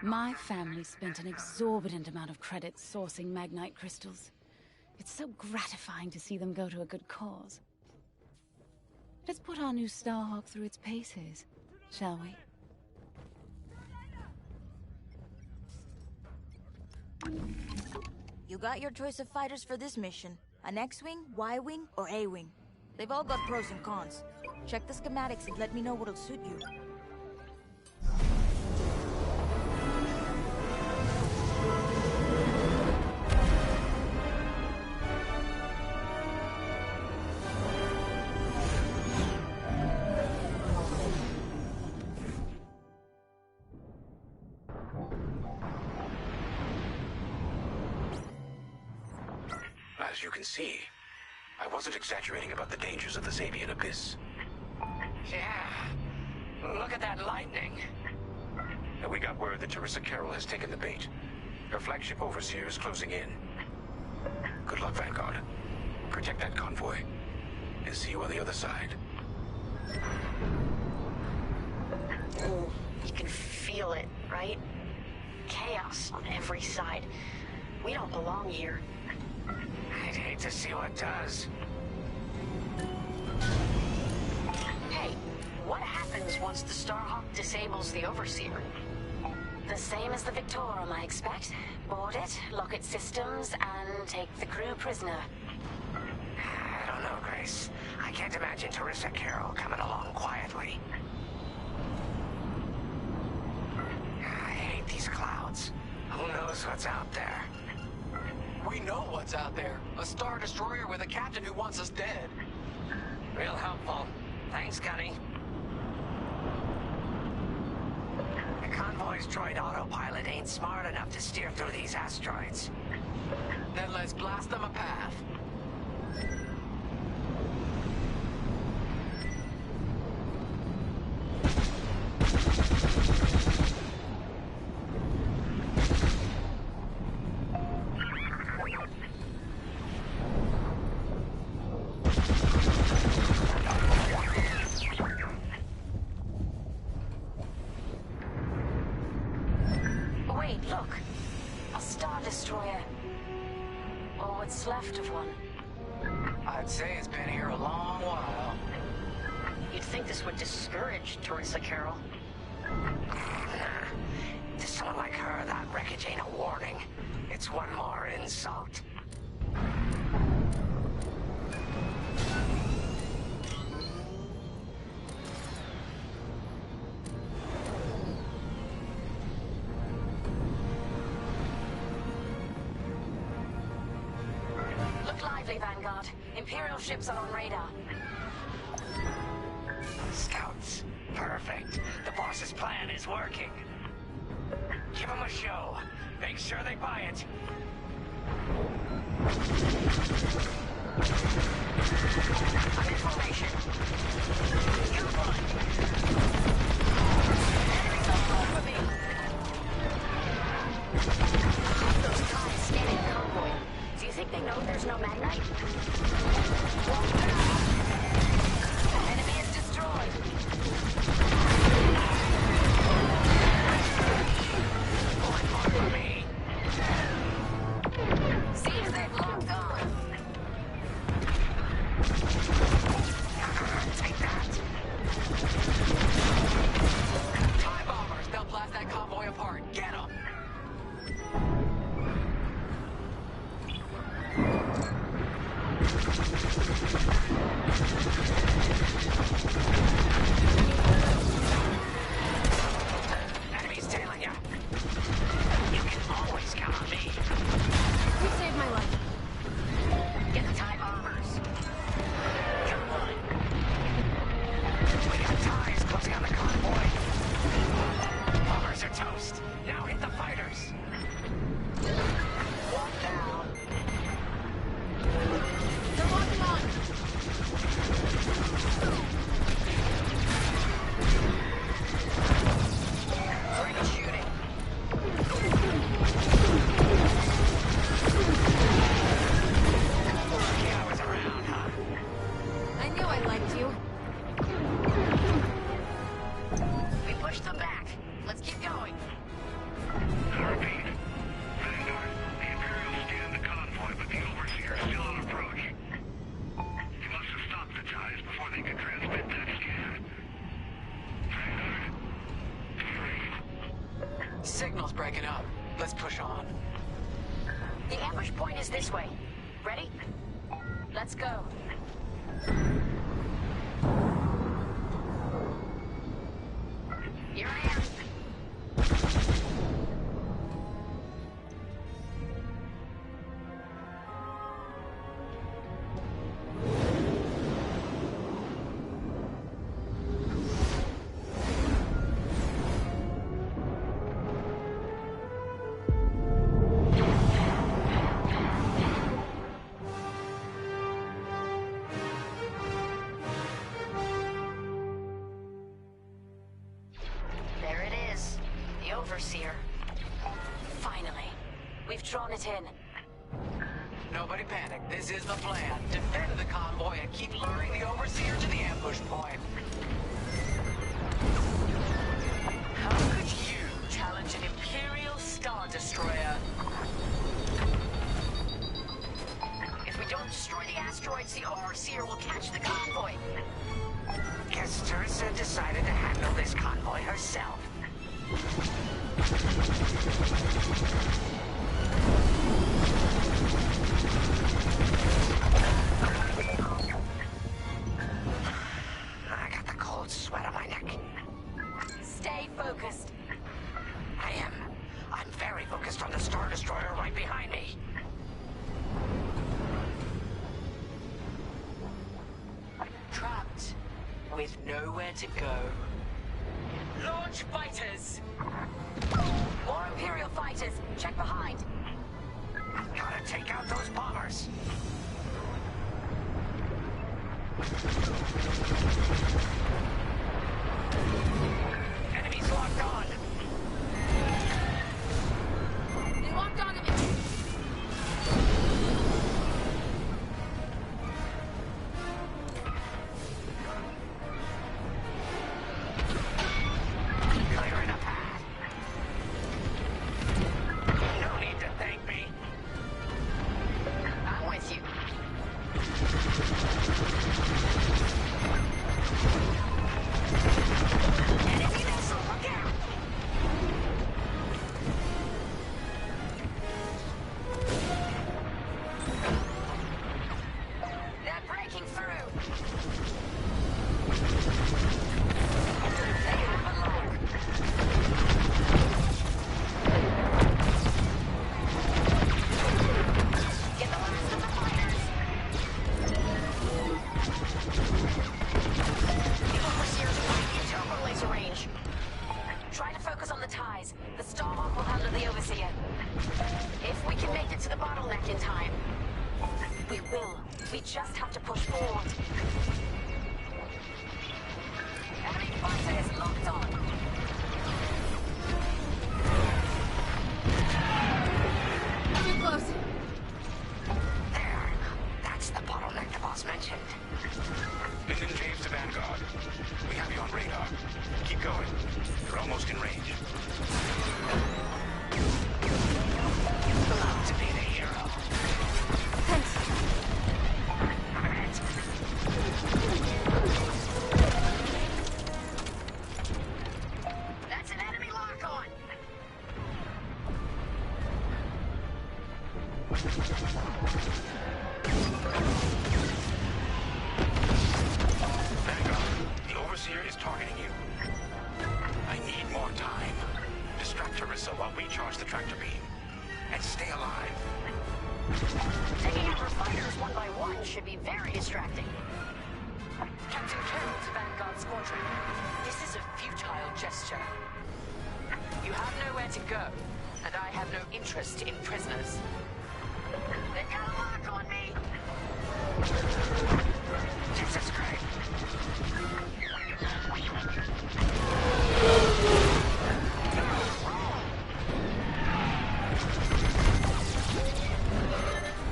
My family spent an exorbitant amount of credits sourcing Magnite crystals. It's so gratifying to see them go to a good cause. Let's put our new Starhawk through its paces, shall we? You got your choice of fighters for this mission. An X-Wing, Y-Wing, or A-Wing. They've all got pros and cons. Check the schematics and let me know what'll suit you. As you can see, I wasn't exaggerating about the dangers of the Xavian Abyss. Yeah. Look at that lightning. And we got word that Teresa Carroll has taken the bait. Her flagship overseer is closing in. Good luck, Vanguard. Protect that convoy. And see you on the other side. Oh, you can feel it, right? Chaos on every side. We don't belong here. I'd hate to see what does. Hey, what happens once the Starhawk disables the Overseer? The same as the Victorum, I expect. Board it, lock its systems, and take the crew prisoner. I don't know, Grace. I can't imagine Teresa Carroll coming along quietly. I hate these clouds. Who knows what's out there? We know what's out there. A Star Destroyer with a captain who wants us dead. Real helpful. Thanks, Gunny. The convoy's droid autopilot ain't smart enough to steer through these asteroids. Then let's blast them a path. Left of one. I'd say it's been here a long while. You'd think this would discourage Teresa Carroll. To someone like her, that wreckage ain't a warning. It's one more insult. Vanguard. Imperial ships are on radar. Scouts. Perfect. The boss's plan is working. Give them a show. Make sure they buy it. I'm in formation. You run. Enemies all over me. Those ties scanning the convoy. Do you think they know there's no Magnite? The enemy is destroyed. One for me. Seems they've locked on. Take that. Push them back. Let's keep going. I repeat. Vanguard, the Imperials scanned the convoy, but the Overseer is still on approach. He must have stopped the ties before they could transmit that scan. Vanguard? Signal's breaking up. Let's push on. The ambush point is this way. Ready? Let's go. Here I am. Overseer. Finally. We've drawn it in. Nobody panic. This is the plan. Defend the convoy and keep luring the Overseer to the ambush point. How could you challenge an Imperial Star Destroyer? If we don't destroy the asteroids, the Overseer will catch the convoy. Guess Teresa decided to handle this convoy herself. I got the cold sweat on my neck. Stay focused. I am. I'm very focused on the Star Destroyer right behind me. Trapped with nowhere to go. Launch fighters! More Imperial fighters. Check behind. Gotta take out those bombers. Enemies locked on. They locked onto me. Clearing a path. No need to thank me. I'm with you. Enemy missile, look out! They're breaking through. They have a lock. Get the last of the fighters. The Overseer's right into turbo laser range. Try to focus on the ties. The Starhawk will handle the Overseer. If we can make it to the bottleneck in time. We will. We just have to push forward. Enemy fighter is locked on. Too close. There. That's the bottleneck the boss mentioned. Minden James to Vanguard. We have you on radar. Keep going. You're almost in range. Love to be the hero. Thanks. That's an enemy lock on. Vanguard, the Overseer is targeting you. I need more time. Distract Teresa while we charge the tractor beam. And stay alive. Taking out our fighters one by one should be very distracting. Captain Carroll to Vanguard Squadron. This is a futile gesture. You have nowhere to go, and I have no interest in prisoners. They've got a lock on me. Jesus Christ.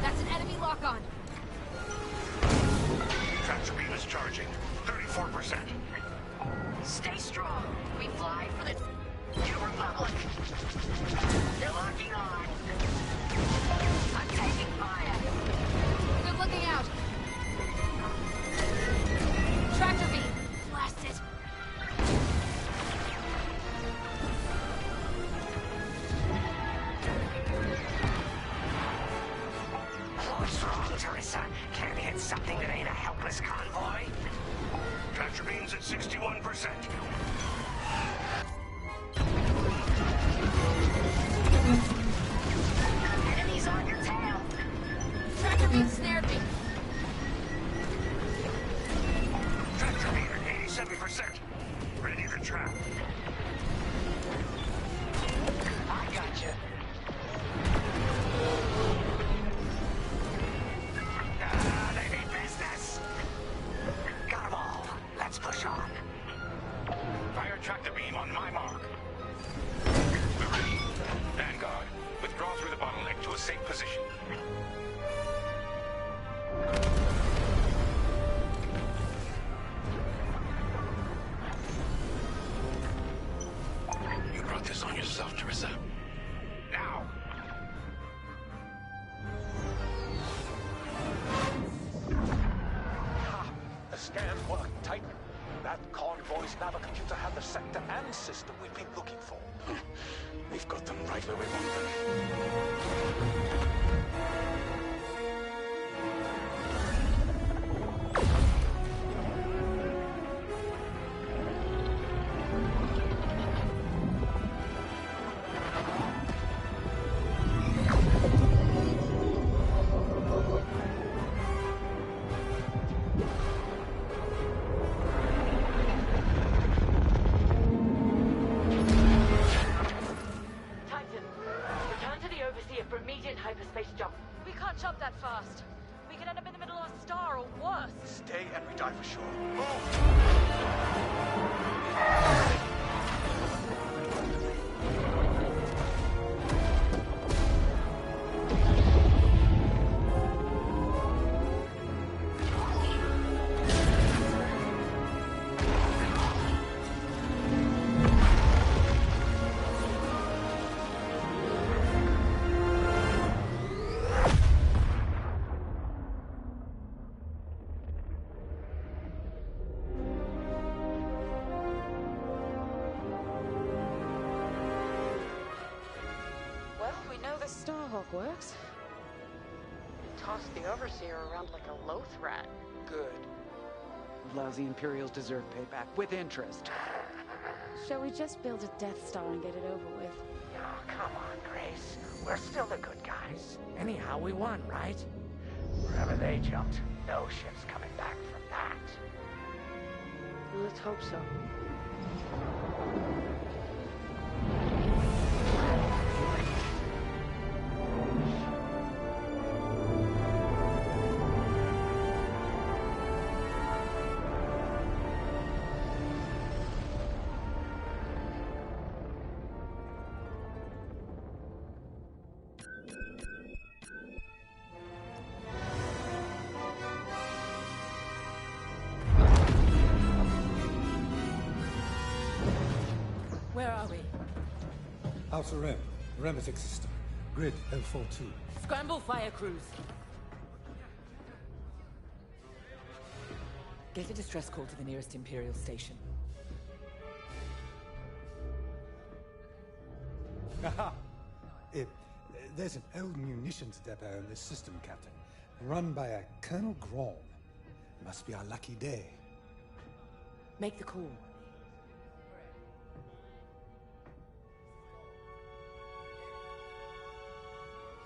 That's an enemy lock on. Tractor beam is charging. 34%. Stay strong. We fly They're locking on! I'm taking fire! They're looking out! Tractor beam! Blast it! What's wrong, Teresa? Can't hit something that ain't a helpless convoy? Tractor beams at 61%. Enemies on your tail! Tractor beam snared me! Tractor beam at 87%. Ready to trap. I got you. They mean business. Got 'em all. Let's push on. Fire tractor beam on my mark. We're ready. Vanguard, withdraw through the bottleneck to a safe position. You brought this on yourself, Teresa. Now! The scan worked, Titan. That convoy's navicomputer had the sector and system we've been looking for. We've got them right where we want them. Titan, return to the Overseer for immediate hyperspace jump. We can't jump that fast. We could end up in the middle of a star or worse. Stay and we die for sure. Move! Well, we know the Starhawk works. Toss the Overseer around like a loath rat. Good. Lousy Imperials deserve payback, with interest. Shall we just build a Death Star and get it over with? Oh, come on, Grace. We're still the good guys. Anyhow, we won, right? Wherever they jumped, no ship's coming back from that. Let's hope so. Where are we? Outer Rim, Remetic System, Grid 042. Scramble fire crews. Get a distress call to the nearest Imperial station. Aha! There's an old munitions depot in this system, Captain. Run by a Colonel Grom. Must be our lucky day. Make the call.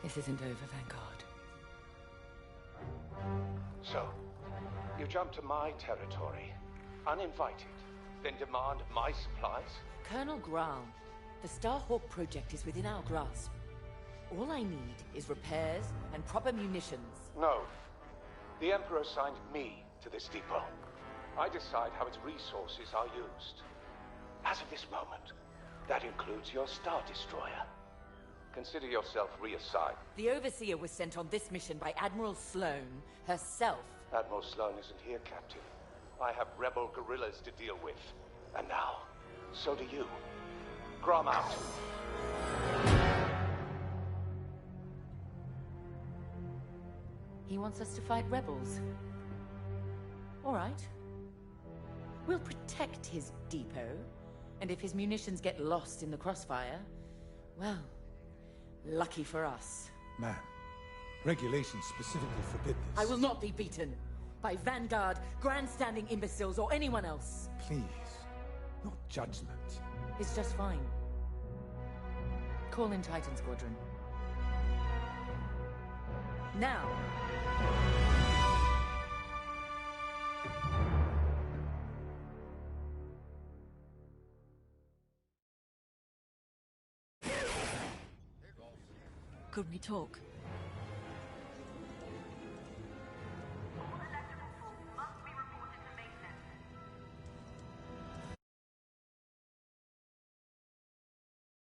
This isn't over, Vanguard. So, you jump to my territory, uninvited, then demand my supplies? Colonel Graal, the Starhawk project is within our grasp. All I need is repairs and proper munitions. No. The Emperor assigned me to this depot. I decide how its resources are used. As of this moment, that includes your Star Destroyer. Consider yourself reassigned. The Overseer was sent on this mission by Admiral Sloane herself. Admiral Sloane isn't here, Captain. I have rebel guerrillas to deal with. And now, so do you. Grom out. He wants us to fight rebels. All right. We'll protect his depot, and if his munitions get lost in the crossfire, well, lucky for us. Ma'am, regulations specifically forbid this. I will not be beaten by Vanguard, grandstanding imbeciles, or anyone else. Please, not judgment. It's just fine. Call in Titan Squadron. Now! Could we talk?